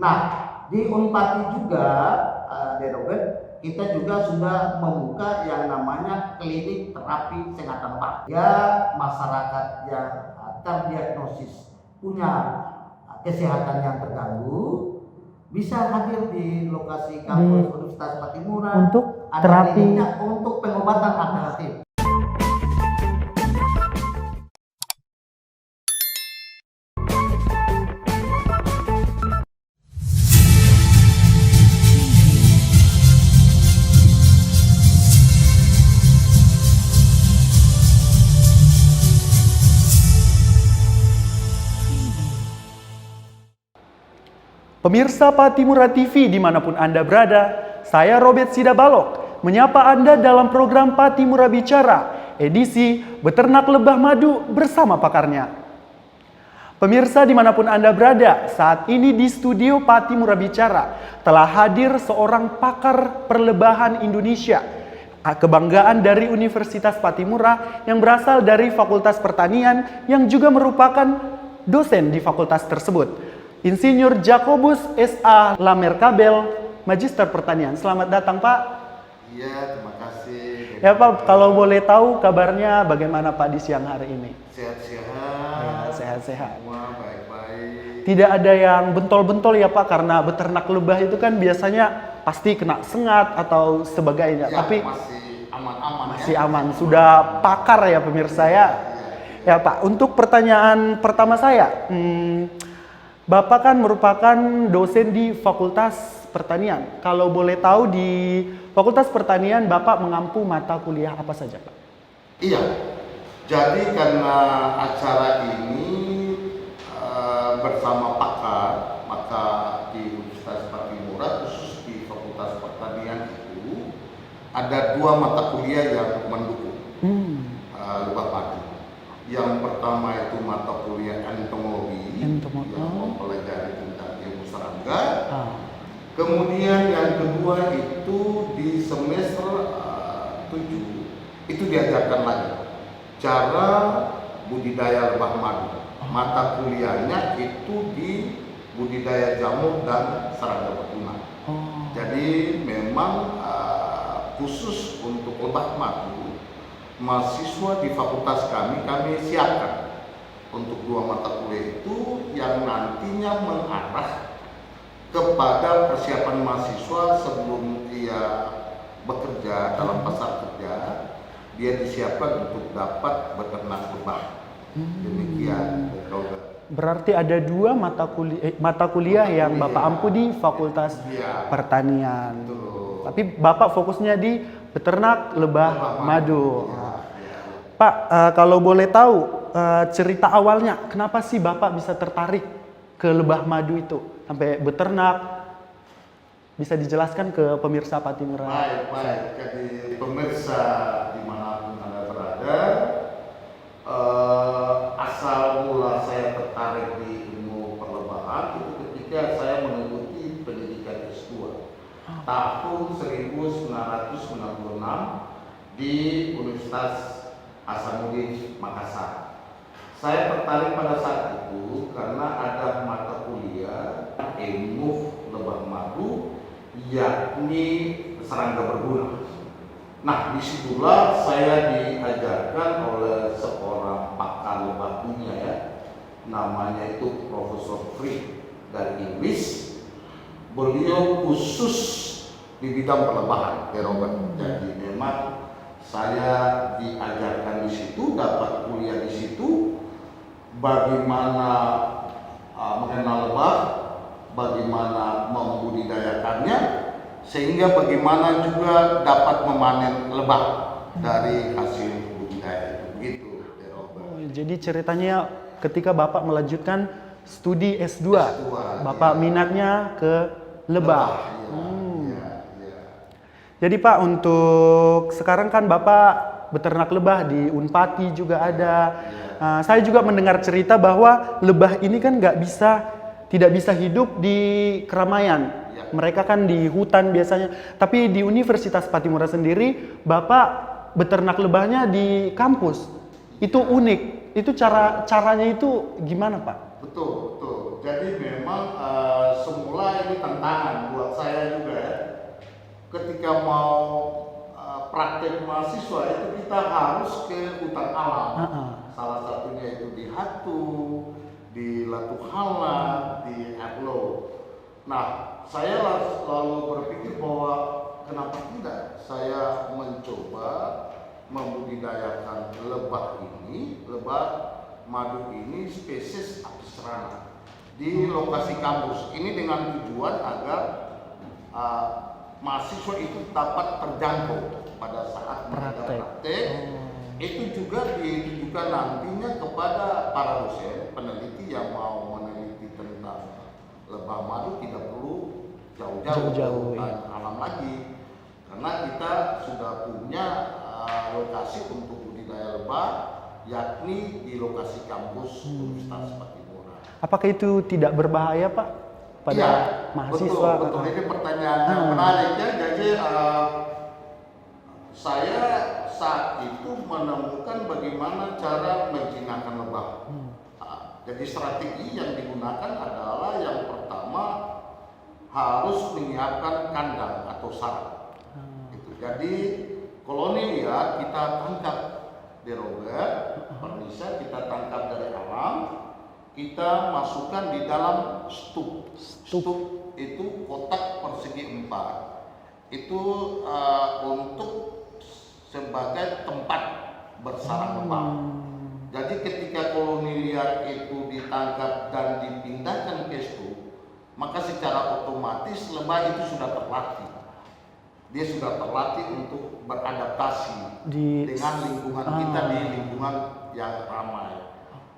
Nah, di Unpati juga, Robert, kita juga sudah membuka yang namanya klinik terapi kesehatan Pak. Ya, masyarakat yang terdiagnosis punya kesehatan yang terganggu bisa hadir di lokasi kampus Universitas Patimura untuk ada terapi kliniknya untuk pengobatan alternatif. Pemirsa Patimura TV dimanapun Anda berada, saya Robert Sidabalok menyapa Anda dalam program Patimura Bicara, edisi Beternak Lebah Madu bersama pakarnya. Pemirsa dimanapun Anda berada, saat ini di studio Patimura Bicara telah hadir seorang pakar perlebahan Indonesia, kebanggaan dari Universitas Patimura yang berasal dari Fakultas Pertanian yang juga merupakan dosen di fakultas tersebut. Insinyur Jakobus S.A. Lamerkabel, Magister Pertanian. Selamat datang, Pak. Iya, terima kasih. Ya, Pak, kalau boleh tahu kabarnya bagaimana, Pak, di siang hari ini? Sehat-sehat. Ya, sehat-sehat. Semua baik-baik. Tidak ada yang bentol-bentol ya, Pak, karena beternak lebah itu kan biasanya pasti kena sengat atau sebagainya. Ya, Tapi masih aman-aman. masih aman, sudah pakar ya pemirsa ya. Ya, Pak, untuk pertanyaan pertama saya, Bapak kan merupakan dosen di Fakultas Pertanian. Kalau boleh tahu di Fakultas Pertanian Bapak mengampu mata kuliah apa saja, Pak? Iya. Jadi karena acara ini bersama pakar, maka di Universitas Patimura khusus di Fakultas Pertanian itu ada dua mata kuliah yang mendukung lebah madu. Yang pertama itu mata kuliah entomologi yang mempelajari tentang ilmu serangga. Kemudian yang kedua itu di semester 7 itu diajarkan lagi cara budidaya lebah madu. Mata kuliahnya itu di budidaya jamur dan serangga betulan. Jadi memang khusus untuk lebah madu, mahasiswa di fakultas kami siapkan untuk dua mata kuliah itu yang nantinya mengarah kepada persiapan mahasiswa sebelum dia bekerja dalam pasar kerja, dia disiapkan untuk dapat beternak lebah. Demikian. Berarti ada dua mata kuliah yang Bapak ampu di Fakultas Pertanian. Betul. Tapi Bapak fokusnya di beternak lebah madu. Pak, kalau boleh tahu cerita awalnya, kenapa sih Bapak bisa tertarik ke lebah madu itu sampai beternak? Bisa dijelaskan ke pemirsa Patimura? Baik. Jadi pemirsa dimanapun Anda berada, asal mula saya tertarik di ilmu perlebahan itu ketika saya mengikuti pendidikan S2 tahun 1996 di Universitas Hasanuddin Makassar. Saya tertarik pada saat itu karena ada mata kuliah ilmu lebah madu, yakni serangga berguna. Nah, disitulah saya diajarkan oleh seorang pakar lebah dunia ya, namanya itu Profesor Frick dari Inggris. Beliau khusus di bidang perlebahan, Robert. Jadi memang saya diajarkan di situ, dapat kuliah di situ, bagaimana mengenal lebah, bagaimana membudidayakannya, sehingga bagaimana juga dapat memanen lebah dari hasil budidaya itu. Begitu, Robert. Jadi ceritanya ketika Bapak melanjutkan studi S2, Bapak minatnya ke lebah. Jadi Pak, untuk sekarang kan Bapak beternak lebah di Unpati juga ada. Saya juga mendengar cerita bahwa lebah ini kan tidak bisa hidup di keramaian. Mereka kan di hutan biasanya. Tapi di Universitas Patimura sendiri, Bapak beternak lebahnya di kampus. Itu unik. Itu caranya itu gimana, Pak? Betul. Jadi memang semula ini tantangan buat saya juga ya. Ketika mau praktek mahasiswa itu kita harus ke hutan alam. Salah satunya itu di Hatu, di Latuhala, di Erlo. Nah, saya lalu berpikir bahwa kenapa tidak saya mencoba membudidayakan lebah ini, lebah madu ini spesies apis cerana di lokasi kampus. Ini dengan tujuan agar mahasiswa itu dapat terjangkau pada saat mereka praktek. Itu juga ditujukan nantinya kepada para dosen, peneliti yang mau meneliti tentang lebah madu tidak perlu jauh-jauh ke alam lagi, karena kita sudah punya lokasi untuk budidaya lebah, yakni di lokasi kampus Universitas Patimura. Apakah itu tidak berbahaya, Pak, pada mahasiswa? Betul. Ini pertanyaan yang menarik ya. Jadi saya saat itu menemukan bagaimana cara menjinakkan lebah. Jadi strategi yang digunakan adalah yang pertama harus menyiapkan kandang atau sarang. Jadi koloni liar kita tangkap di Robert, Pernisa kita tangkap dari alam, kita masukkan di dalam stup. Stup itu kotak persegi 4. Itu untuk sebagai tempat bersarang lebah. Jadi ketika koloni liar itu ditangkap dan dipindahkan ke stup, maka secara otomatis lebah itu sudah terlatih. Dia sudah terlatih untuk beradaptasi dengan lingkungan kita di lingkungan yang ramai.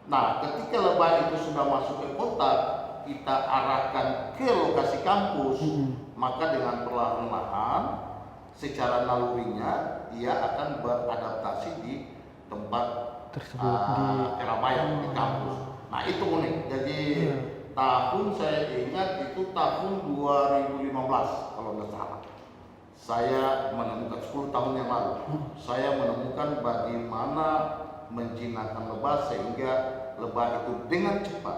Nah, ketika lebah itu sudah masuk ke kotak, kita arahkan ke lokasi kampus, maka dengan perlahan-lahan secara nalurinya ia akan beradaptasi di tempat tersebut di keramaian di kampus. Nah, itu unik. Jadi tahun saya ingat itu tahun 2015 kalau nggak salah. Saya menemukan 10 tahun yang lalu. Saya menemukan bagaimana menjinakkan lebah sehingga lebah itu dengan cepat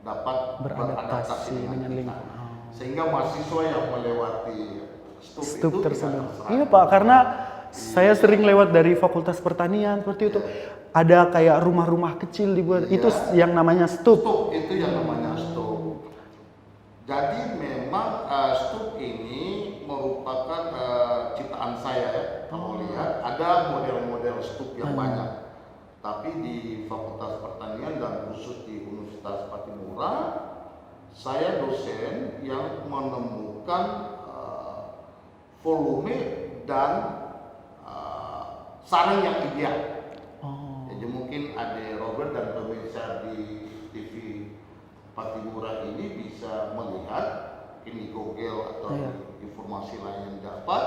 dapat beradaptasi dengan lingkungan. Sehingga mahasiswa yang melewati stup tersebut. Iya, Pak, karena saya sering lewat dari Fakultas Pertanian seperti itu. Ada kayak rumah-rumah kecil dibuat, itu yang namanya stup. Itu yang namanya stup. Jadi memang stup ini merupakan ciptaan saya ya. Kalau lihat ada model-model stup yang banyak. Tapi di Fakultas Pertanian dan khusus di Universitas Patimura, saya dosen yang menemukan volume dan sarang yang ideal. Jadi mungkin ada Robert dan pemirsa di TV Patimura ini bisa melihat ini Google atau informasi lain yang dapat.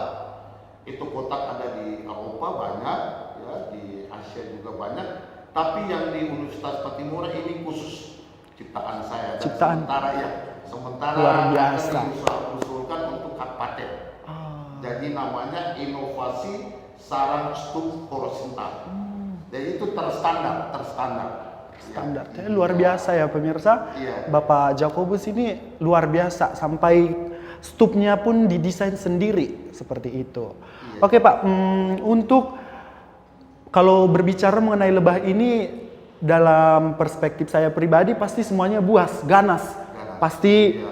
Itu kotak ada di Eropa banyak, ya, di Asia juga banyak. Tapi yang di Universitas Patimura ini khusus ciptaan saya. Sementara luar biasa. Diusulkan untuk hak paten. Jadi namanya inovasi sarang stup horizontal. Jadi itu terstandar. Ya, luar biasa ya pemirsa. Bapak Jakobus ini luar biasa, sampai stupnya pun didesain sendiri seperti itu. Oke Pak, untuk kalau berbicara mengenai lebah ini dalam perspektif saya pribadi pasti semuanya buas, ganas. Pasti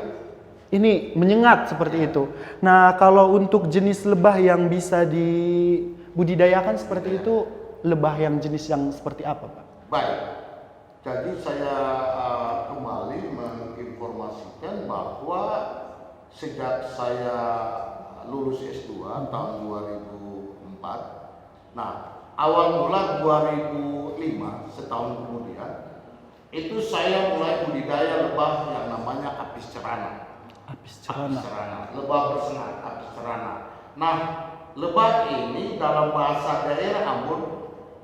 ini menyengat seperti itu. Nah, kalau untuk jenis lebah yang bisa dibudidayakan seperti itu, lebah yang jenis yang seperti apa, Pak? Baik, jadi saya kembali menginformasikan bahwa sejak saya lulus S2 tahun 2004, nah awal mula 2005, setahun kemudian, itu saya mulai budidaya lebah yang namanya apis cerana. Apis cerana, lebah bersengat, apis cerana. Nah, lebah ini dalam bahasa daerah Ambon,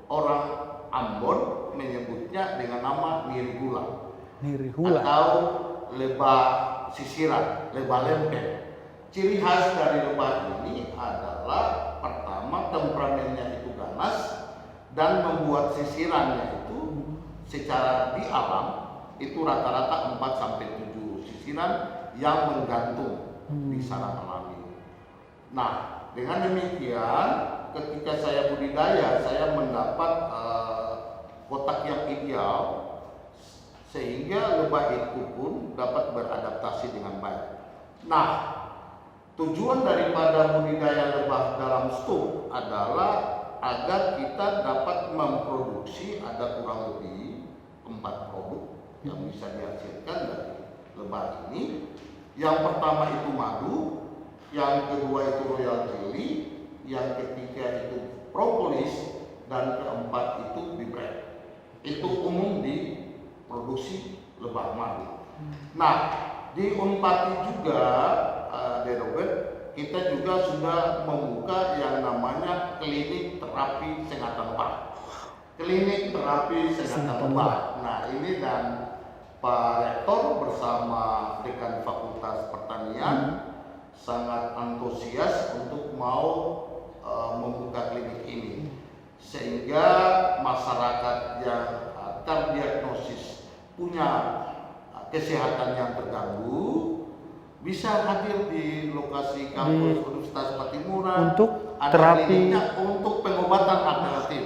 orang Ambon menyebutnya dengan nama nirihula atau lebah sisiran, lebah lempeng. Ciri khas dari lebah ini adalah pertama temperamennya itu ganas dan membuat sisirannya itu secara di alam itu rata-rata 4 sampai 7 sisiran yang menggantung di sarang alami. Nah, dengan demikian ketika saya budidaya, saya mendapat kotak yang ideal sehingga lebah itu pun dapat beradaptasi dengan baik. Nah, tujuan daripada budidaya lebah dalam stuk adalah agar kita dapat memproduksi ada kurang lebih 4 produk yang bisa dihasilkan dari lebah ini. Yang pertama itu madu, yang kedua itu royal jelly, yang ketiga itu propolis, dan keempat itu bibret. Itu umum diproduksi lebah madu. Nah, di Unpati juga, Robert, kita juga sudah membuka yang namanya klinik terapi sengatan lebah. Klinik terapi sengatan lebah. Nah, ini dan Pak Rektor bersama Dekan Fakultas Pertanian sangat antusias untuk mau membuka klinik ini, sehingga masyarakat yang terdiagnosis punya kesehatan yang terganggu bisa hadir di lokasi kampus Universitas Patimura untuk ada terapi kliniknya untuk pengobatan alternatif.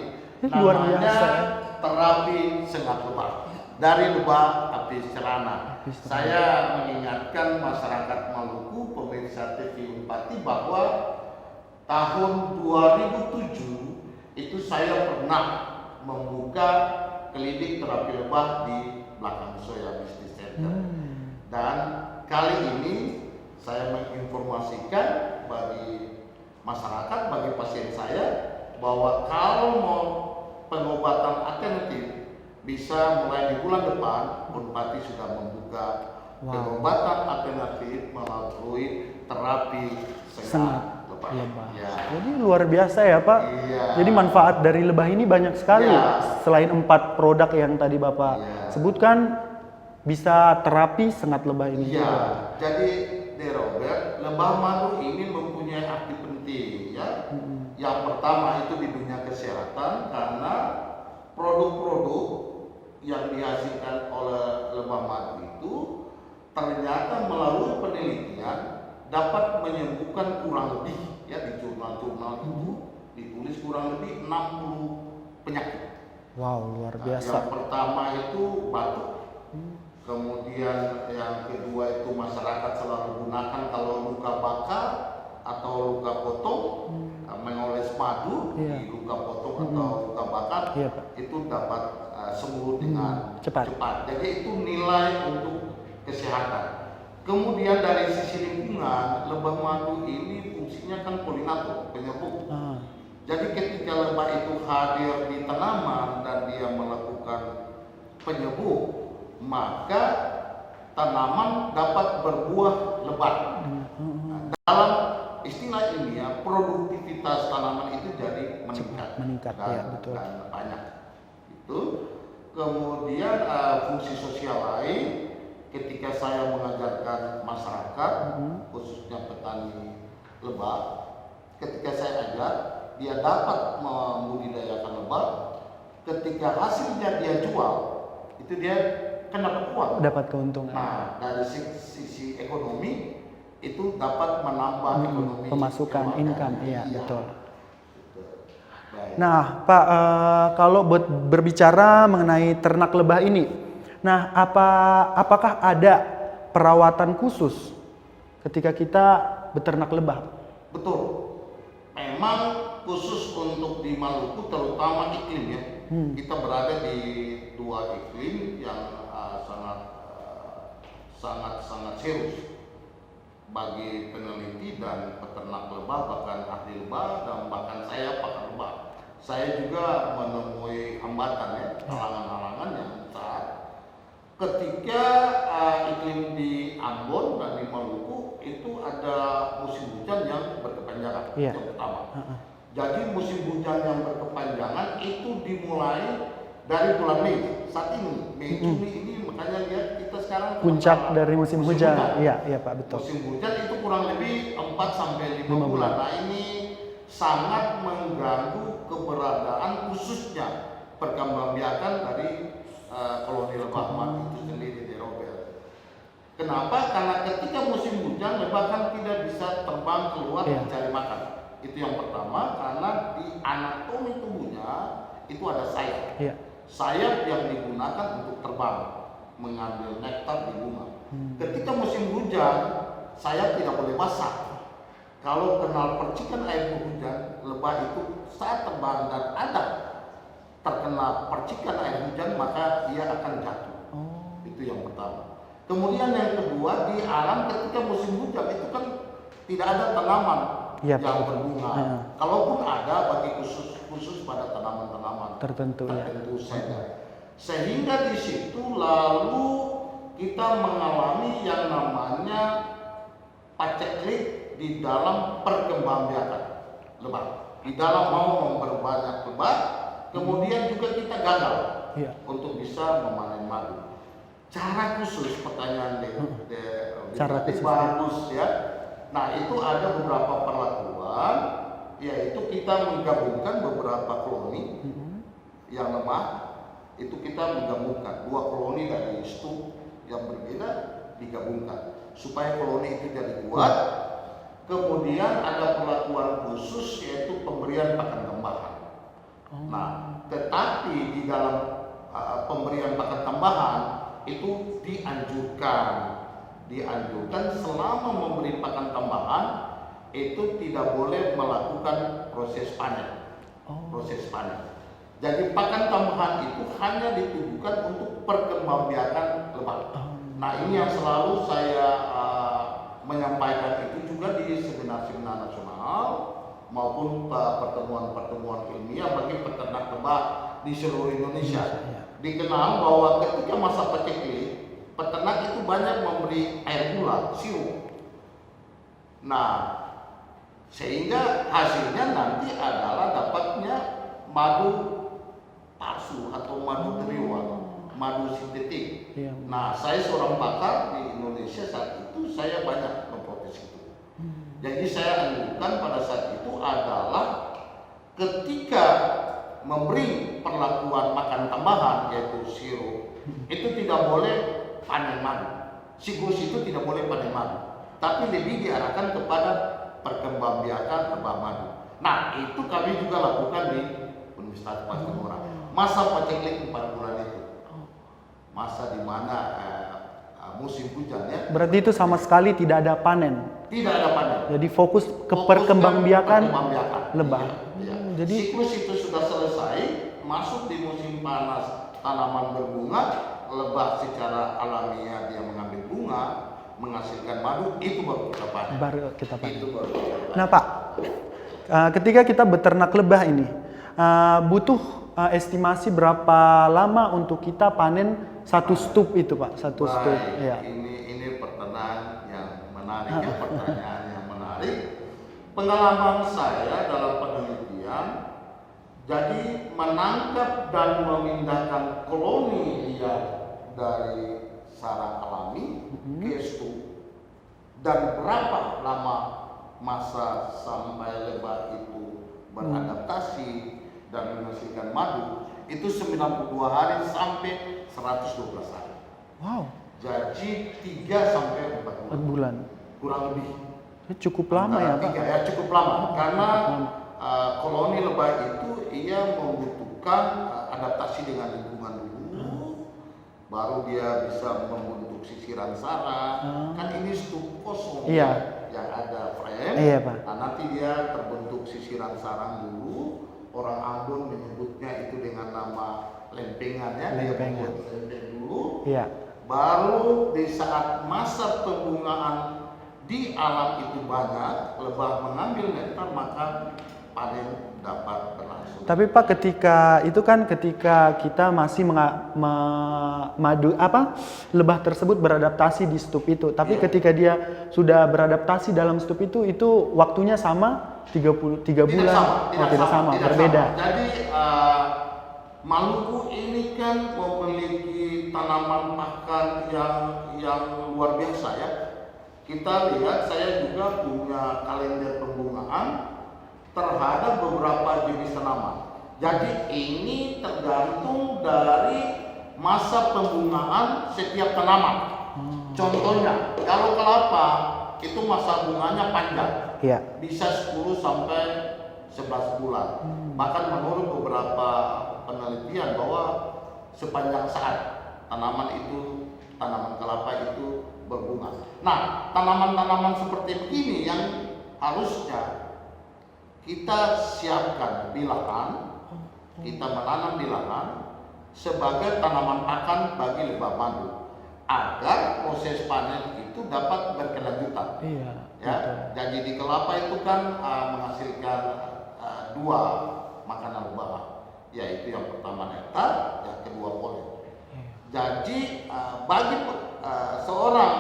luar Namanya biasa. terapi sengat lebah dari lebah apis cerana. Saya mengingatkan masyarakat Maluku, pemirsa TV Unpati, bahwa tahun 2007 itu saya pernah membuka klinik terapi lebah di belakang Soya Business Center. Dan kali ini saya menginformasikan bagi masyarakat, bagi pasien saya, bahwa kalau mau pengobatan alternatif bisa mulai di bulan depan, Unpati sudah membuka pengobatan alternatif melalui terapi sengat lebah. Ya. Jadi luar biasa ya Pak. Iya. Jadi manfaat dari lebah ini banyak sekali. Iya. Selain 4 produk yang tadi Bapak sebutkan, bisa terapi sengat lebah ini. Iya. Jadi Robert, lebah madu ini mempunyai arti penting ya. Yang pertama itu di dunia kesehatan, karena produk-produk yang dihasilkan oleh lebah madu itu ternyata melalui penelitian dapat menyembuhkan kurang lebih, ya, di jurnal-jurnal itu ditulis kurang lebih 60 penyakit. Wow, luar biasa. Yang pertama itu batuk. Kemudian yang kedua itu masyarakat selalu gunakan kalau luka bakar atau luka potong, mengoles madu di luka potong atau luka bakar, itu dapat sembuh dengan cepat. Jadi itu nilai untuk kesehatan. Kemudian dari sisi lingkungan, lebah madu ini fungsinya kan polinator, penyerbuh. Jadi ketika lebah itu hadir di tanaman dan dia melakukan penyerbuh, maka tanaman dapat berbuah lebat. Dalam istilah ilmiah, produktivitas tanaman itu jadi meningkat dan, betul. Dan banyak. Itu. Kemudian fungsi sosial lain, ketika saya mengajarkan masyarakat, khususnya petani lebah, ketika saya ajar, dia dapat membudidayakan lebah. Ketika hasilnya dia jual, itu dia kan dapat uang, dapat keuntungan. Nah, dari sisi ekonomi itu dapat menambah ekonomi pemasukan, income, iya. Betul. Baik. Nah, Pak, kalau berbicara mengenai ternak lebah ini, nah apakah ada perawatan khusus ketika kita beternak lebah? Betul. Memang khusus untuk di Maluku, terutama iklim ya. Kita berada di dua iklim yang sangat serius bagi peneliti dan peternak lebah, bahkan ahli lebah, dan bahkan saya pakar lebah. Saya juga menemui hambatan ya, halangan-halangan yang besar ketika iklim di Ambon dan di Maluku itu ada musim hujan yang berkepanjangan. Yang pertama. Jadi musim hujan yang berkepanjangan itu dimulai dari bulan Mei. Saat ini Mei Juni ini, makanya lihat kita sekarang puncak dari musim hujan. Iya Pak, betul. Musim hujan itu kurang lebih 4 sampai 5 bulan. Nah, ini sangat mengganggu keberadaan khususnya perkembangbiakan dari koloni lebah madu itu sendiri. Kenapa? Karena ketika musim hujan lebah kan tidak bisa terbang keluar mencari makan. Itu yang pertama, karena di anatomi tubuhnya itu ada sayap. Sayap yang digunakan untuk terbang, mengambil nektar di bunga. Ketika musim hujan, sayap tidak boleh basah. Kalau kenal percikan air hujan, lebah itu saat terbang dan ada terkena percikan air hujan, maka dia akan jatuh. Itu yang pertama. Kemudian yang kedua, di alam ketika musim hujan itu kan tidak ada tanaman yang berbunga. Kalaupun ada, bagi khusus pada tanaman-tanaman tertentu saja. Sehingga di situ lalu kita mengalami yang namanya paceklik di dalam perkembangbiakan lebah. Di dalam mau memperbanyak lebah, kemudian juga kita gagal untuk bisa memanen madu. Cara khusus, pertanyaan cara khusus bagus ya. Nah, itu ada beberapa perlakuan, yaitu kita menggabungkan beberapa koloni yang lemah. Itu kita menggabungkan 2 koloni dari stuk yang berbeda, digabungkan supaya koloni itu jadi kuat. Kemudian ada perlakuan khusus, yaitu pemberian pakan tambahan. Nah, tetapi di dalam pemberian pakan tambahan itu dianjurkan selama memberi pakan tambahan itu tidak boleh melakukan proses panen. Jadi pakan tambahan itu hanya ditujukan untuk perkembangbiakan lebah. Nah, ini yang selalu saya menyampaikan itu juga di seminar-seminar nasional maupun pertemuan-pertemuan ilmiah bagi peternak lebah di seluruh Indonesia. Dikenal bahwa ketika masa paceklik, peternak itu banyak memberi air gula, sirup. Nah, sehingga hasilnya nanti adalah dapatnya madu palsu atau madu teriuan, madu sintetik. Nah, saya seorang pakar di Indonesia saat itu, saya banyak memprotes itu. Jadi saya anjurkan pada saat itu adalah ketika memberi perlakuan makan tambahan, yaitu sirup, itu tidak boleh panen madu. Siklus itu tidak boleh panen madu, tapi lebih diarahkan kepada perkembangbiakan lebah madu. Nah, itu kami juga lakukan di Universitas Patimura. Masa paceklik 4 bulan itu, masa di mana musim hujan ya. Berarti itu sama sekali tidak ada panen. Tidak ada panen. Jadi fokus ke perkembangbiakan lebah. Jadi siklus itu sudah selesai, masuk di musim panas, tanaman berbunga, lebah secara alamiah dia mengambil bunga, menghasilkan madu, itu baru kita panen. Nah Pak, ketika kita beternak lebah ini, butuh estimasi berapa lama untuk kita panen satu stup itu Pak? Satu stup. Ya. Ini pertanyaan yang menarik ya, pertanyaan yang menarik. Pengalaman saya dalam penelitian, jadi menangkap dan memindahkan koloni liar dari sarang alami ke stup, dan berapa lama masa sampai lebah itu beradaptasi dan menghasilkan madu, itu 92 hari sampai 112 hari. Wow. Jadi 3 sampai 4 bulan. Kurang lebih. Cukup lama ya Pak? Ya, cukup lama. Karena koloni lebah itu ia membutuhkan adaptasi dengan lingkungan dulu, baru dia bisa membentuk sisiran sarang. Kan ini stup kosong yang ada frame. Pak. Nah, nanti dia terbentuk sisiran sarang dulu. Orang Ambon menyebutnya itu dengan nama lempengan ya. Lempeng dulu. Baru di saat masa pembungaan di alam itu banyak, lebah mengambil nektar, maka panen dapat berlangsung. Tapi Pak, ketika kita masih lebah tersebut beradaptasi di stup itu. Tapi ketika dia sudah beradaptasi dalam stup itu waktunya sama 33 bulan. Tidak sama, berbeda. Jadi Maluku ini kan memiliki tanaman pakan yang luar biasa ya. Kita lihat, saya juga punya kalender pembungaan terhadap beberapa jenis tanaman. Jadi ini tergantung dari masa pembungaan setiap tanaman. Contohnya, kalau kelapa itu masa bunganya panjang, Iya. bisa 10 sampai 11 bulan. Bahkan menurut beberapa penelitian bahwa sepanjang saat tanaman kelapa itu berbunga. Nah, tanaman-tanaman seperti ini yang harusnya kita siapkan di lahan, kita menanam di lahan sebagai tanaman pakan bagi lebah madu, agar proses panen itu dapat berkelanjutan. Iya. Ya, Betul. jadi di kelapa itu kan menghasilkan dua makanan lebah, yaitu yang pertama nektar, yang kedua polen. Jadi bagi seorang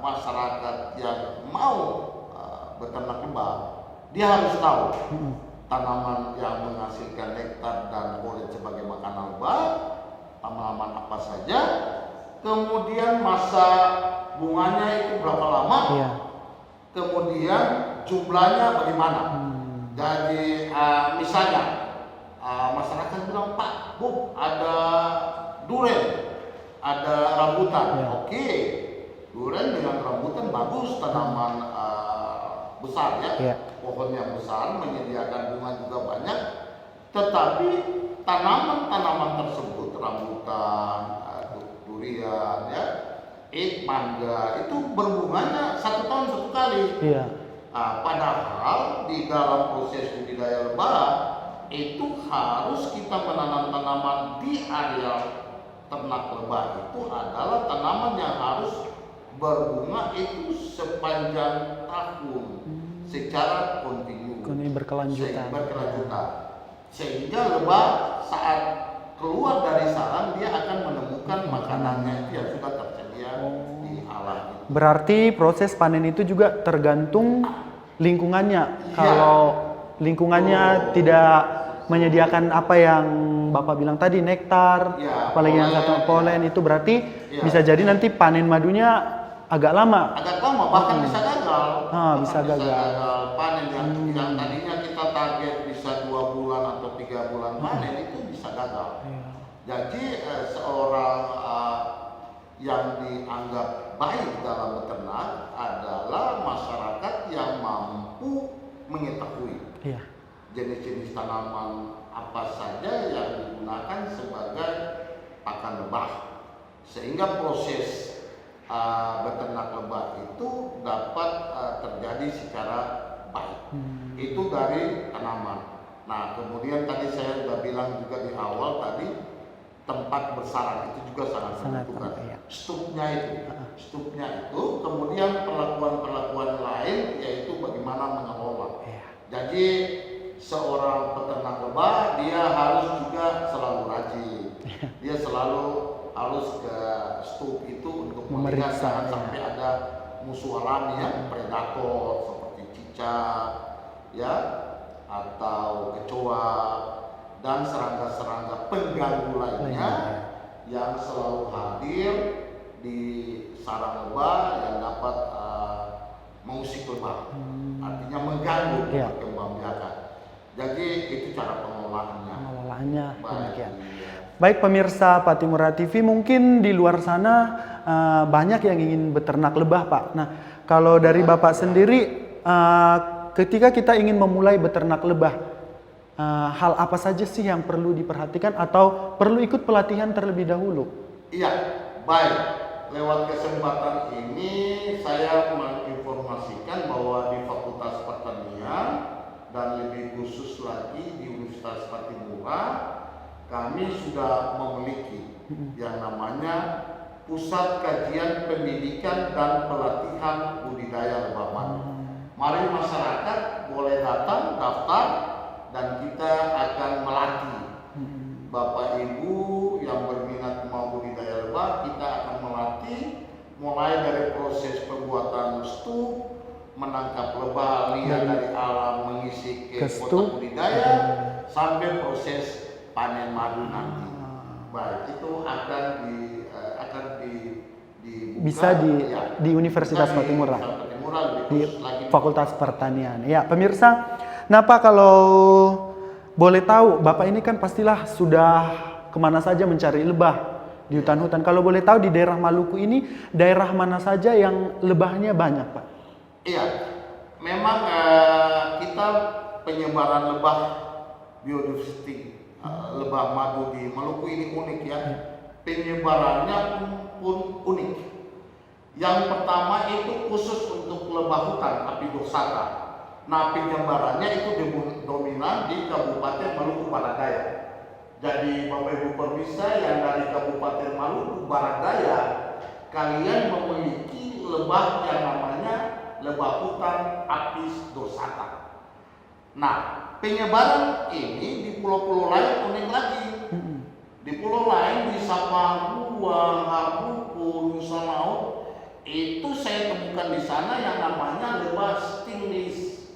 masyarakat yang mau beternak lebah, dia harus tahu tanaman yang menghasilkan nektar dan polen sebagai makanan lebah, tanaman apa saja, kemudian masa bunganya itu berapa lama, Iya. kemudian jumlahnya bagaimana. Jadi misalnya masyarakat bilang, Pak, Bu, ada duren, ada rambutan. Ya. Oke, duren dengan rambutan bagus, tanaman besar ya, Ya. pohonnya besar, menyediakan bunga juga banyak. Tetapi tanaman-tanaman tersebut, rambutan, durian, ya, mangga, itu berbunganya 1 tahun 1 kali. Iya. Padahal di dalam proses budidaya lebah itu harus kita menanam tanaman di area ternak lebah itu adalah tanaman yang harus berbunga itu sepanjang tahun secara kontinu, Berkelanjutan. sehingga lebah saat keluar dari sarang dia akan menemukan makanannya itu yang sudah tersedia di alam itu. Berarti proses panen itu juga tergantung lingkungannya. Kalau lingkungannya tidak menyediakan apa yang Bapak bilang tadi, nektar, Ya, apalagi yang satu polen, itu berarti bisa jadi nanti panen madunya agak lama. Agak lama, bahkan bisa gagal. Bisa gagal. Panen yang tadinya kita target bisa 2 bulan atau 3 bulan panen itu bisa gagal. Jadi seorang yang dianggap baik dalam beternak adalah masyarakat yang mampu mengetahui jenis-jenis tanaman apa saja yang digunakan sebagai pakan lebah, sehingga proses beternak lebah itu dapat terjadi secara baik. Itu dari tanaman. Nah, kemudian tadi saya sudah bilang juga di awal tadi, tempat bersarang itu juga sangat menentukan. Stupnya itu, kemudian perlakuan-perlakuan lain yaitu bagaimana mengelola. Jadi seorang peternak lebah dia harus juga selalu rajin. Dia selalu harus ke stup itu untuk melihat jangan sampai ada musuh alami ya, predator seperti cicak, ya, atau kecoa dan serangga-serangga pengganggu lainnya yang selalu hadir di sarang lebah yang dapat mengusik lebah, artinya mengganggu perkembangbiakan. Jadi itu cara pengelolaannya. Baik pemirsa Patimura TV, mungkin di luar sana banyak yang ingin beternak lebah, Pak. Nah, kalau dari Bapak sendiri, ketika kita ingin memulai beternak lebah, hal apa saja sih yang perlu diperhatikan atau perlu ikut pelatihan terlebih dahulu? Iya, baik. Lewat kesempatan ini saya menginformasikan bahwa di Fakultas Pertanian dan lebih khusus lagi di Universitas Patimura, kami sudah memiliki yang namanya Pusat Kajian Pendidikan dan Pelatihan Budidaya Lebah Madu. Mari masyarakat boleh datang, daftar, dan kita akan melatih. Bapak Ibu yang berminat mau budidaya lebah, kita akan melatih mulai dari proses pembuatan stup, menangkap lebah liar dari alam, mengisi ke kotak budidaya, sampai proses panen madu nanti. Baik, itu akan dibuka, bisa di Universitas Patimura, di Fakultas Pertanian. Ya, pemirsa, nah Pak, kalau boleh tahu, Bapak ini kan pastilah sudah kemana saja mencari lebah. di hutan-hutan. Kalau boleh tahu di daerah Maluku ini daerah mana saja yang lebahnya banyak, Pak? Iya, memang kita penyebaran lebah biodiversity, lebah madu di Maluku ini unik ya. Penyebarannya pun unik. Yang pertama itu khusus untuk lebah hutan api dorsata. Nah, penyebarannya itu dominan di Kabupaten Maluku Barat Daya. Jadi Bapak Ibu pemirsa yang dari Kabupaten Maluku Barat Daya, kalian memiliki lebah yang namanya lebah hutan apis dorsata. Nah, penyebaran ini di pulau-pulau lain unik lagi. Di pulau lain di Saparua, Habuku, Nusa Laut, itu saya temukan di sana yang namanya lebah stingless,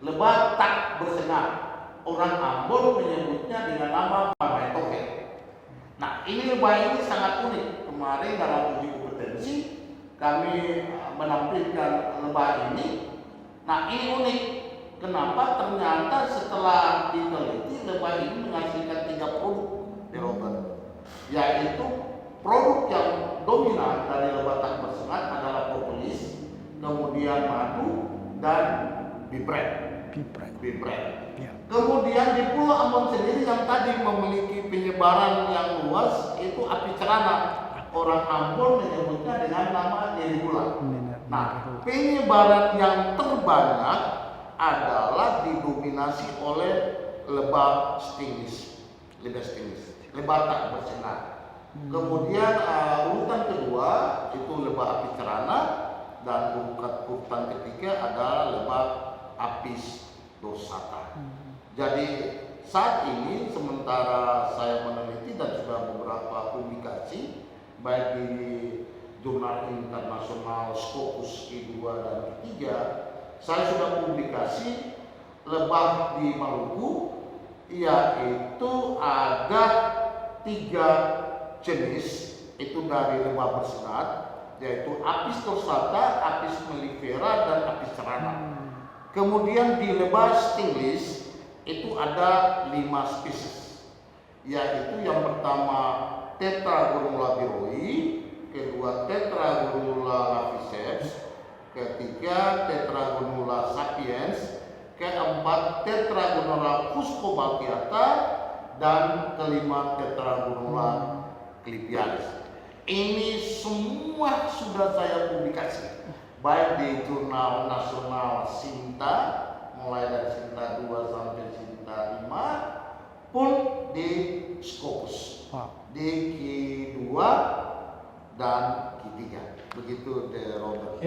lebah tak bersengat. Orang Ambon menyebutnya dengan nama Mametoke. Nah, ini lebah ini sangat unik. Kemarin dalam uji kompetensi kami menampilkan lebah ini. Nah, ini unik. Kenapa? Ternyata setelah diteliti lebah ini menghasilkan 3 produk, yaitu produk yang dominan dari lebah tak bersengat adalah propolis, kemudian madu dan bibret. Ya. Kemudian di Pulau Ambon sendiri yang tadi memiliki penyebaran yang luas itu api cerana. Orang Ambon menyebutnya dengan nama nerigula. Nah, penyebaran yang terbanyak adalah didominasi oleh lebah stingless, lebah tak bersengat. Kemudian urutan kedua itu lebah api cerana dan urutan ketiga adalah lebah apis dorsata. Jadi saat ini sementara saya meneliti dan sudah beberapa publikasi baik di jurnal internasional Scopus I2 dan I3, saya sudah publikasi lebah di Maluku, yaitu ada 3 jenis itu dari lebah bersengat, yaitu apis dorsata, apis mellifera dan apis cerana. Kemudian di lebah stingless itu ada 5 spesies, yaitu yang pertama Tetragonula biroi, kedua Tetragonula laviceps, ketiga Tetragonula sapiens, keempat Tetragonula fuscobalteata, dan kelima Tetragonula clipialis. Ini semua sudah saya publikasi baik di jurnal nasional Sinta, mulai dari Sinta 2 sampai Sinta 5, pun di Scopus, di Q2 dan Q3. Begitu De Robert.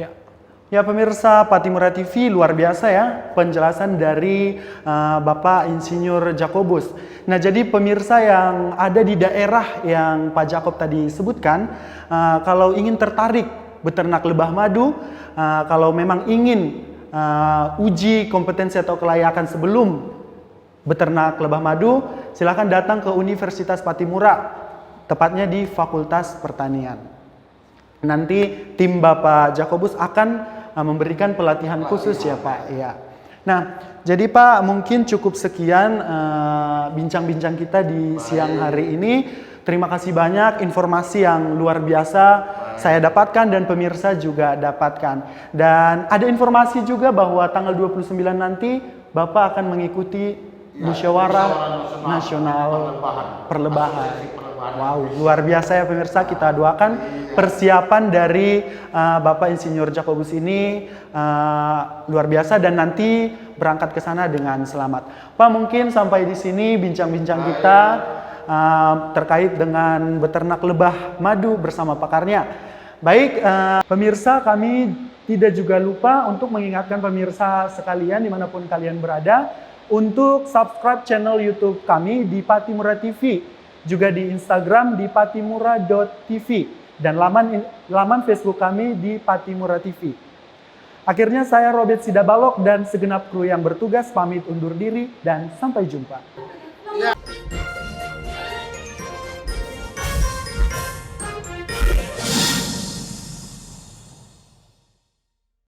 Ya pemirsa Patimura TV, luar biasa ya penjelasan dari Bapak Insinyur Jacobus. Nah, jadi pemirsa yang ada di daerah yang Pak Jacob tadi sebutkan, kalau ingin tertarik beternak lebah madu, kalau memang ingin uji kompetensi atau kelayakan sebelum beternak lebah madu, silakan datang ke Universitas Patimura, tepatnya di Fakultas Pertanian. Nanti tim Bapak Jacobus akan memberikan pelatihan khusus ya Pak. Ya. Nah, jadi Pak mungkin cukup sekian bincang-bincang kita di siang hari ini. Terima kasih banyak informasi yang luar biasa saya dapatkan dan pemirsa juga dapatkan. Dan ada informasi juga bahwa tanggal 29 nanti Bapak akan mengikuti musyawarah nasional perlebahan. Wow, luar biasa ya pemirsa, kita doakan persiapan dari Bapak Insinyur Jacobus ini luar biasa dan nanti berangkat ke sana dengan selamat. Pak, mungkin sampai di sini bincang-bincang kita terkait dengan beternak lebah madu bersama pakarnya. Baik, pemirsa, kami tidak juga lupa untuk mengingatkan pemirsa sekalian dimanapun kalian berada untuk subscribe channel YouTube kami di Patimura TV, juga di Instagram di patimura.tv dan laman Facebook kami di Patimura TV. Akhirnya saya Robert Sidabalok dan segenap kru yang bertugas pamit undur diri dan sampai jumpa.